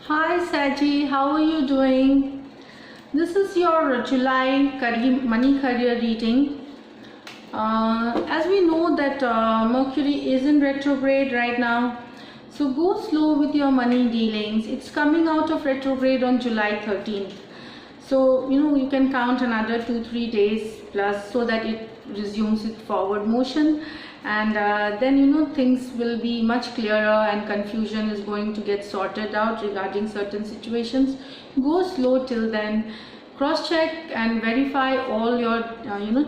Hi Saji, how are you doing? This is your July money career reading. As we know that Mercury is in retrograde right now, so go slow with your money dealings. It's coming out of retrograde on July 13th. So you can count another 2-3 days plus so that it resumes its forward motion, and then things will be much clearer and confusion is going to get sorted out regarding certain situations. Go slow till then. Cross check and verify all your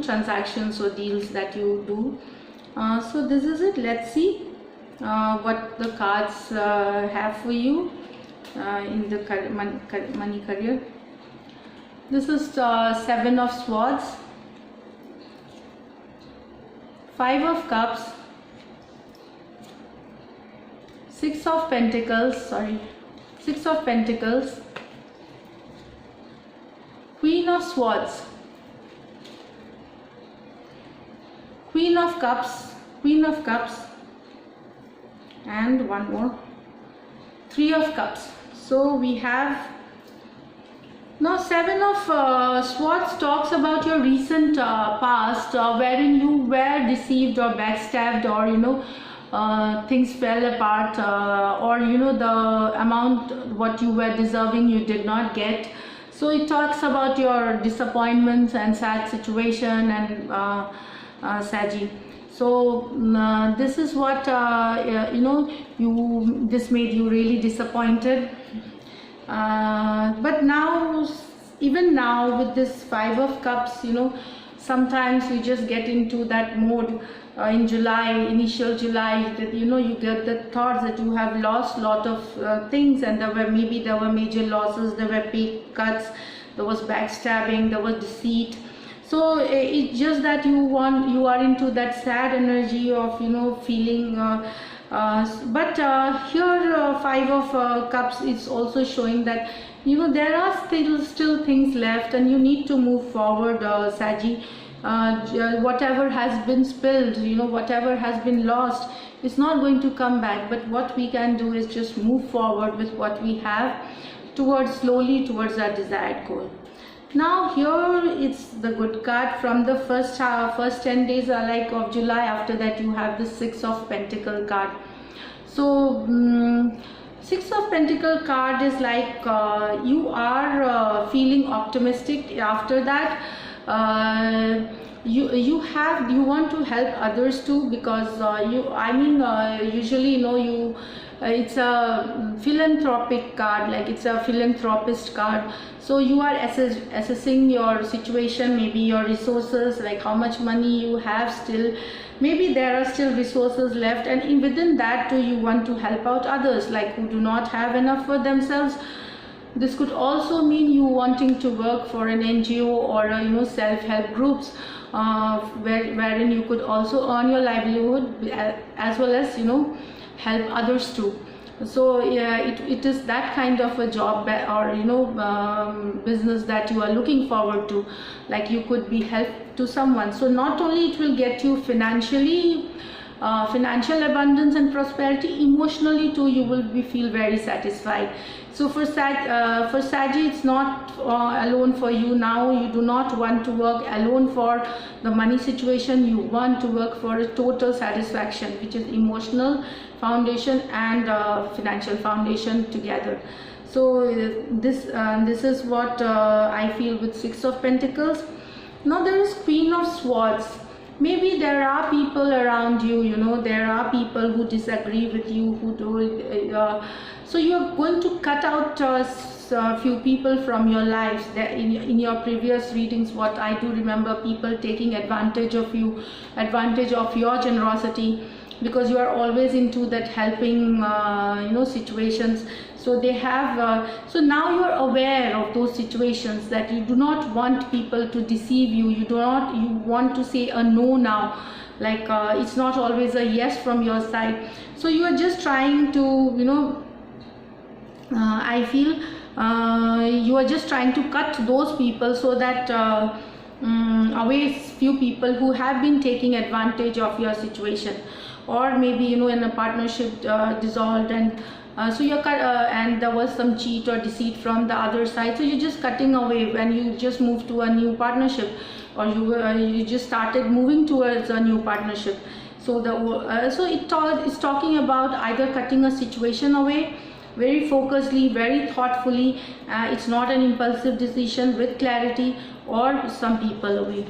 transactions or deals that you do. So this is it. Let's see what the cards have for you in the money career. This is Seven of Swords, Five of Cups, Six of Pentacles, Queen of Swords, Queen of Cups, and one more, Three of Cups. So we have now Seven of Swords talks about your recent past wherein you were deceived or backstabbed, or things fell apart, or the amount what you were deserving you did not get. So it talks about your disappointments and sad situation and Saji. So this is what this made you really disappointed. But now, even now with this Five of Cups, sometimes you just get into that mode in July, initial July, that you get the thoughts that you have lost lot of things, and there were major losses, there were pay cuts, there was backstabbing, there was deceit. So it's just that you are into that sad energy of feeling but here Five of Cups is also showing that there are still things left, and you need to move forward, Saji. Whatever has been spilled, whatever has been lost, it's not going to come back. But what we can do is just move forward with what we have slowly towards our desired goal. Now here it's the good card from the first 10 days of July. After that you have the Six of Pentacle card. So Six of Pentacle card is like you are feeling optimistic. After that you want to help others too, because usually it's a philanthropic card, like it's a philanthropist card. So you are assessing your situation, maybe your resources, like how much money you have still, maybe there are still resources left, and within that too you want to help out others, like who do not have enough for themselves. This could also mean you wanting to work for an NGO or self-help groups, wherein you could also earn your livelihood as well as help others too. So yeah, it is that kind of a job or business that you are looking forward to, like you could be help to someone. So not only it will get you financially financial abundance and prosperity, emotionally too you will feel very satisfied. So for Saji, it's not alone for you now. You do not want to work alone for the money situation. You want to work for a total satisfaction, which is emotional foundation and financial foundation together. So this is what I feel with Six of Pentacles. Now there is Queen of Swords. Maybe there are people around you, there are people who disagree with you, who do so you're going to cut out a few people from your lives. In your previous readings, what I do remember, people taking advantage of you, advantage of your generosity, because you are always into that helping situations. So they have so now you are aware of those situations, that you do not want people to deceive you. You want to say a no now, like it's not always a yes from your side. So you are just trying to I feel you are just trying to cut those people, so that away few people who have been taking advantage of your situation. Or maybe in a partnership dissolved, and So you're and there was some cheat or deceit from the other side, so you're just cutting away when you just move to a new partnership, or you just started moving towards a new partnership. So it's talking about either cutting a situation away very focusedly, very thoughtfully. It's not an impulsive decision, with clarity, or some people away.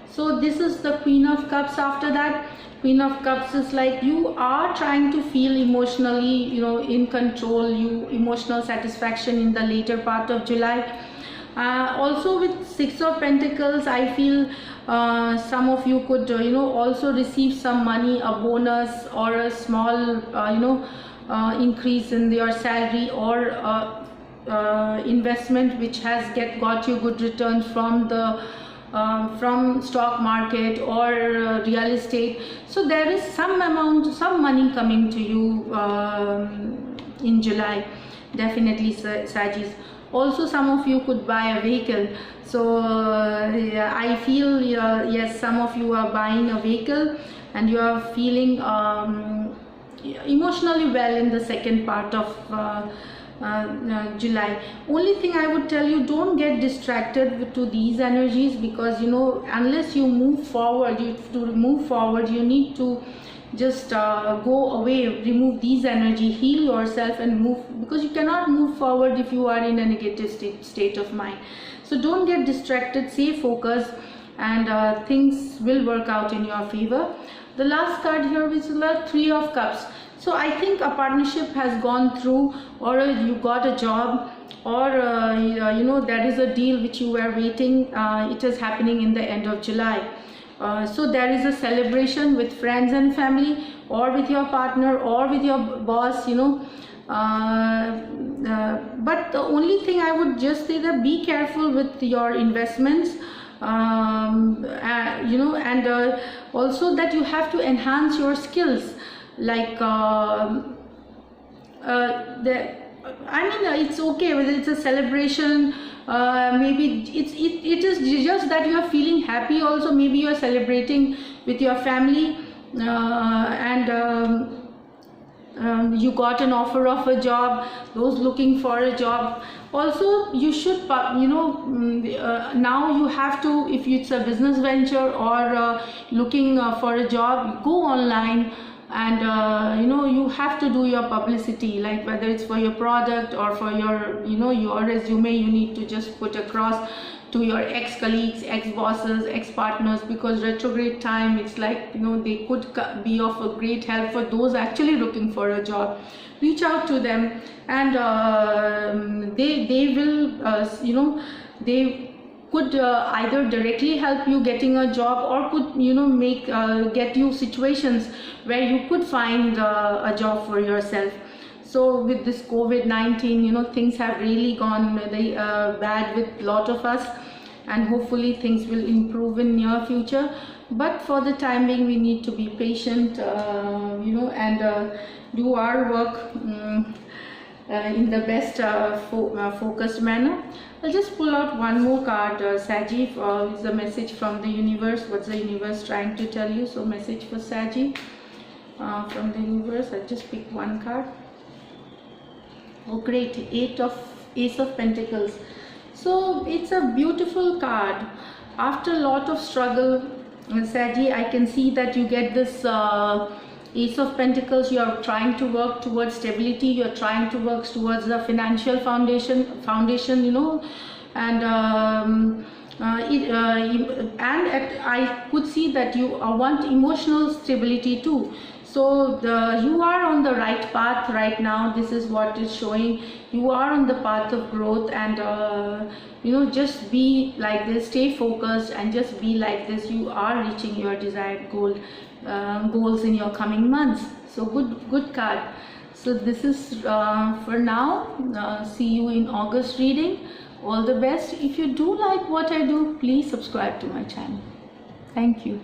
So this is the Queen of Cups. After that, Queen of Cups is like you are trying to feel emotionally, in control, emotional satisfaction in the later part of July. Also with Six of Pentacles, I feel some of you could also receive some money, a bonus, or a small increase in your salary, or investment which has got you good returns from the from stock market or real estate. So there is some money coming to you in July, definitely, Sagittarius. Also, some of you could buy a vehicle. So I feel yes, some of you are buying a vehicle and you are feeling emotionally well in the second part of July. Only thing I would tell you, don't get distracted to these energies, because unless you move forward, you need to just go away, remove these energy, heal yourself and move, because you cannot move forward if you are in a negative state of mind. So don't get distracted, stay focused, and things will work out in your favor. The last card here is the Three of Cups. So I think a partnership has gone through, or you got a job, or there is a deal which you were waiting. It is happening in the end of July. So there is a celebration with friends and family, or with your partner, or with your boss, but the only thing I would just say that be careful with your investments, and also that you have to enhance your skills, like it's okay whether it's a celebration, maybe it is just that you are feeling happy. Also, maybe you are celebrating with your family, and you got an offer of a job. Those looking for a job, also you should now you have to, if it's a business venture or looking for a job, go online, and you have to do your publicity, like whether it's for your product or for your your resume. You need to just put across to your ex-colleagues, ex-bosses, ex-partners, because retrograde time, it's like they could be of a great help for those actually looking for a job. Reach out to them, and they will they could either directly help you getting a job, or could get you situations where you could find a job for yourself. So with this COVID-19, things have really gone very bad with a lot of us, and hopefully things will improve in near future. But for the time being, we need to be patient, and do our work in the best focused manner. I'll just pull out one more card, Saggy. It's a message from the universe. What's the universe trying to tell you? So message for Saggy from the universe. I'll just pick one card. Oh great, Ace of Pentacles. So it's a beautiful card. After a lot of struggle, Saggy, I can see that you get this Ace of Pentacles. You are trying to work towards stability. You are trying to work towards the financial foundation, and I could see that you want emotional stability too. So you are on the right path right now. This is what is showing. You are on the path of growth, and just be like this, stay focused, and just be like this. You are reaching your desired goals in your coming months. So good card. So this is for now. See you in August reading. All the best. If you do like what I do, please subscribe to my channel. Thank you.